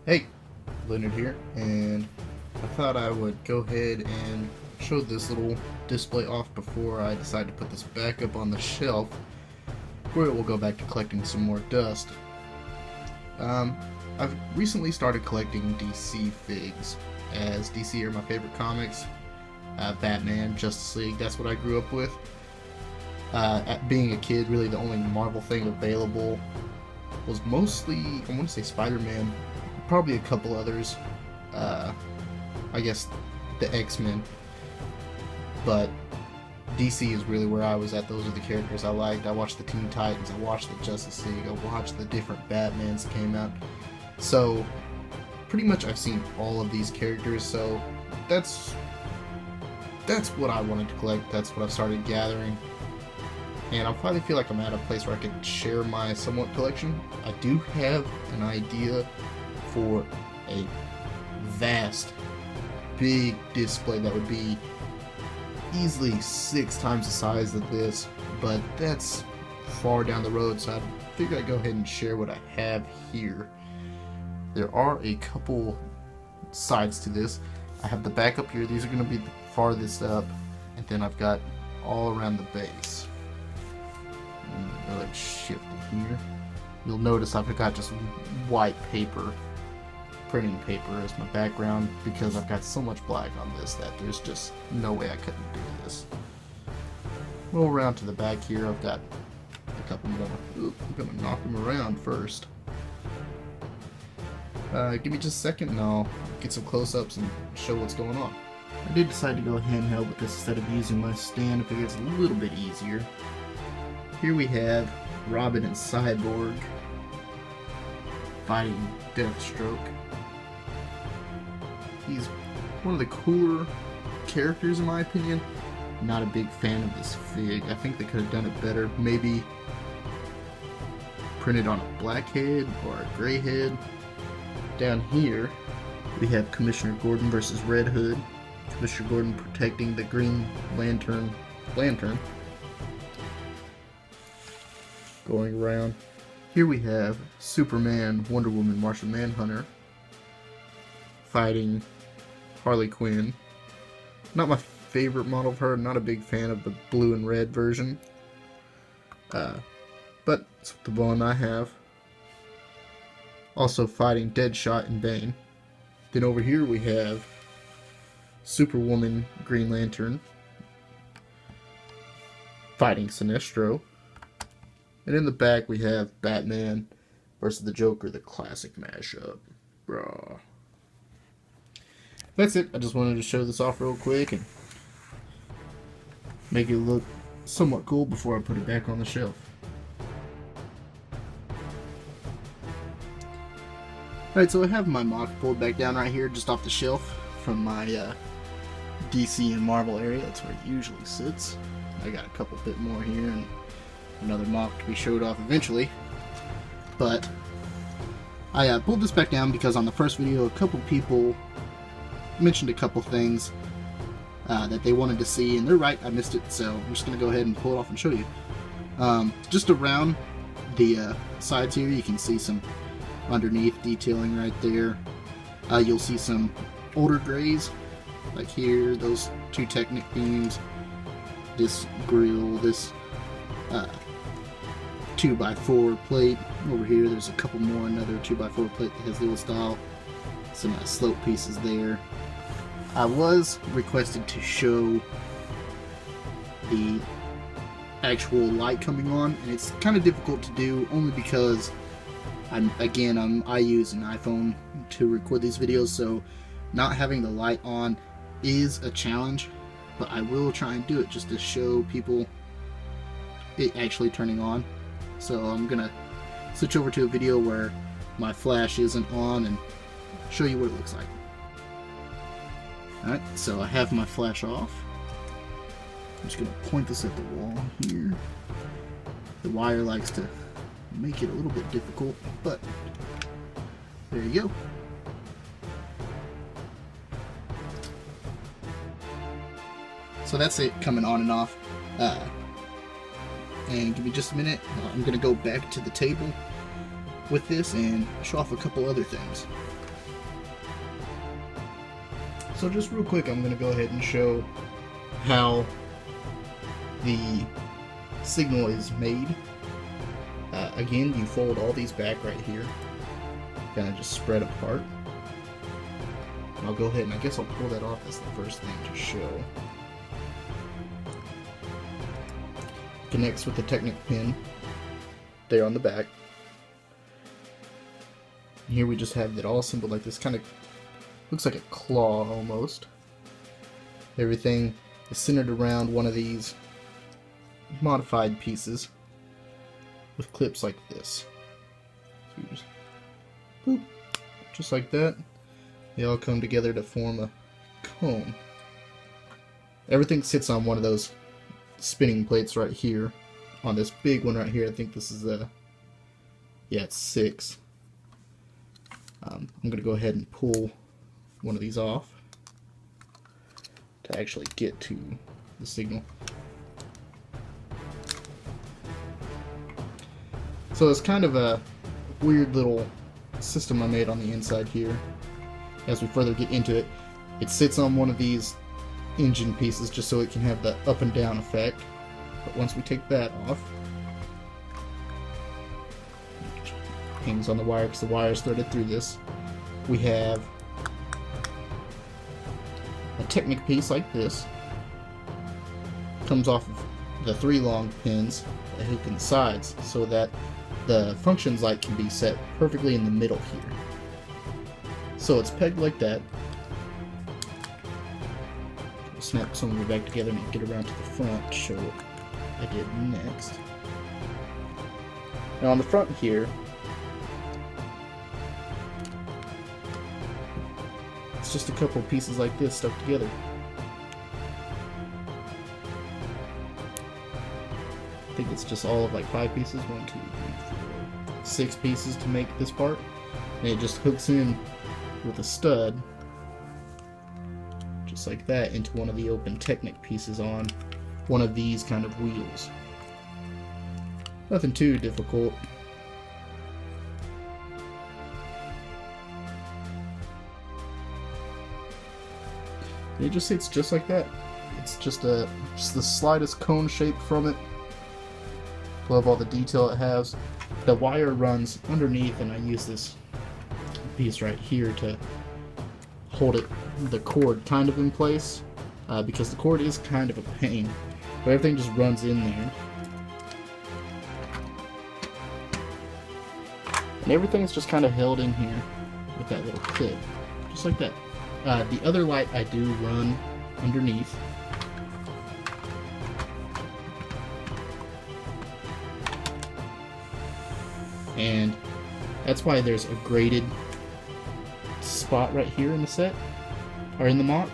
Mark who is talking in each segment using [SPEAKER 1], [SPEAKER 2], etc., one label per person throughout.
[SPEAKER 1] Hey, Leonard here, and I thought I would go ahead and show this little display off before I decide to put this back up on the shelf, where we'll go back to collecting some more dust. I've recently started collecting DC figs, as DC are my favorite comics. Batman, Justice League, that's what I grew up with. At being a kid, really the only Marvel thing available was mostly, I want to say Spider-Man, probably a couple others, I guess the X-Men, but DC is really where I was at. Those are the characters I liked. I watched the Teen Titans, I watched the Justice League, I watched the different Batmans that came out, so pretty much I've seen all of these characters, so that's what I wanted to collect. That's what I've started gathering. And I finally feel like I'm at a place where I can share my somewhat collection. I do have an idea for a vast, big display that would be easily 6 times the size of this, but that's far down the road, so I figured I'd go ahead and share what I have here. There are a couple sides to this. I have the back up here. These are going to be the farthest up, and then I've got all around the base. Let's shift it here. You'll notice I've got just white paper, printing paper as my background, because I've got so much black on this that there's just no way I couldn't do this. Roll around to the back here. I've got a couple more. Ooh, I'm gonna knock them around first. Give me just a second and I'll get some close-ups and show what's going on. I did decide to go handheld with this instead of using my stand. I figure it's a little bit easier. Here we have Robin and Cyborg fighting Deathstroke. He's one of the cooler characters in my opinion. Not a big fan of this fig. I think they could have done it better. Maybe printed on a black head or a gray head. Down here we have Commissioner Gordon versus Red Hood. Commissioner Gordon protecting the Green Lantern. Going around. Here we have Superman, Wonder Woman, Martian Manhunter fighting Harley Quinn. Not my favorite model of her. Not a big fan of the blue and red version. But it's the one I have. Also fighting Deadshot and Bane. Then over here we have Superwoman, Green Lantern fighting Sinestro. And in the back we have Batman versus the Joker, the classic mashup. Bruh. That's it. I just wanted to show this off real quick and make it look somewhat cool before I put it back on the shelf. Alright, so I have my MOC pulled back down right here just off the shelf from my DC and Marvel area. That's where it usually sits. I got a couple bit more here and another MOC to be showed off eventually, but I pulled this back down because on the first video a couple people mentioned a couple things that they wanted to see, and they're right, I missed it, so I'm just going to go ahead and pull it off and show you. Just around the sides here you can see some underneath detailing right there. You'll see some older grays like here, those 2 Technic beams, this grill, this 2x4 plate. Over here there's a couple more, another 2x4 plate that has the old style. Some slope pieces there. I was requested to show the actual light coming on, and it's kind of difficult to do only because I use an iPhone to record these videos, so not having the light on is a challenge, but I will try and do it just to show people it actually turning on. So I'm gonna switch over to a video where my flash isn't on and show you what it looks like. Alright, so I have my flash off. I'm just gonna point this at the wall here. The wire likes to make it a little bit difficult, but there you go. So that's it coming on and off. And give me just a minute. I'm going to go back to the table with this and show off a couple other things. So just real quick, I'm going to go ahead and show how the signal is made. Again, you fold all these back right here, kind of just spread apart. I'll go ahead and I guess I'll pull that off as the first thing to show. Connects with the Technic pin there on the back. And here we just have it all assembled like this, kind of looks like a claw almost. Everything is centered around one of these modified pieces with clips like this. So you just boop, just like that. They all come together to form a cone. Everything sits on one of those spinning plates right here. On this big one right here, I think this is yeah, it's 6. I'm going to go ahead and pull one of these off to actually get to the signal. So it's kind of a weird little system I made on the inside here. As we further get into it, it sits on one of these engine pieces just so it can have the up and down effect. But once we take that off, it hangs on the wire because the wire is threaded through this. We have a Technic piece like this. Comes off of the 3 long pins that hook in the sides so that the functions light can be set perfectly in the middle here. So it's pegged like that. We'll snap some of it back together and get around to the front to show what I did next. Now on the front here, it's just a couple pieces like this stuck together. I think it's just all of like 5 pieces. 1, 2, 3, 4, 6 pieces to make this part. And it just hooks in with a stud, just like that, into one of the open Technic pieces on one of these kind of wheels. Nothing too difficult. It just sits just like that. It's just the slightest cone shape from it. Love all the detail it has. The wire runs underneath, and I use this piece right here to hold it, the cord kind of in place, because the cord is kind of a pain, but everything just runs in there, and everything's just kind of held in here with that little clip, just like that. The other light I do run underneath. And that's why there's a graded spot right here in the set, or in the MOC.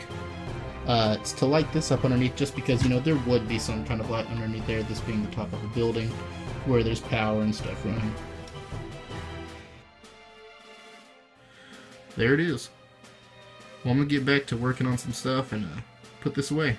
[SPEAKER 1] It's to light this up underneath, just because, you know, there would be some kind of light underneath there, this being the top of a building where there's power and stuff running. There it is. Well, I'm gonna get back to working on some stuff and put this away.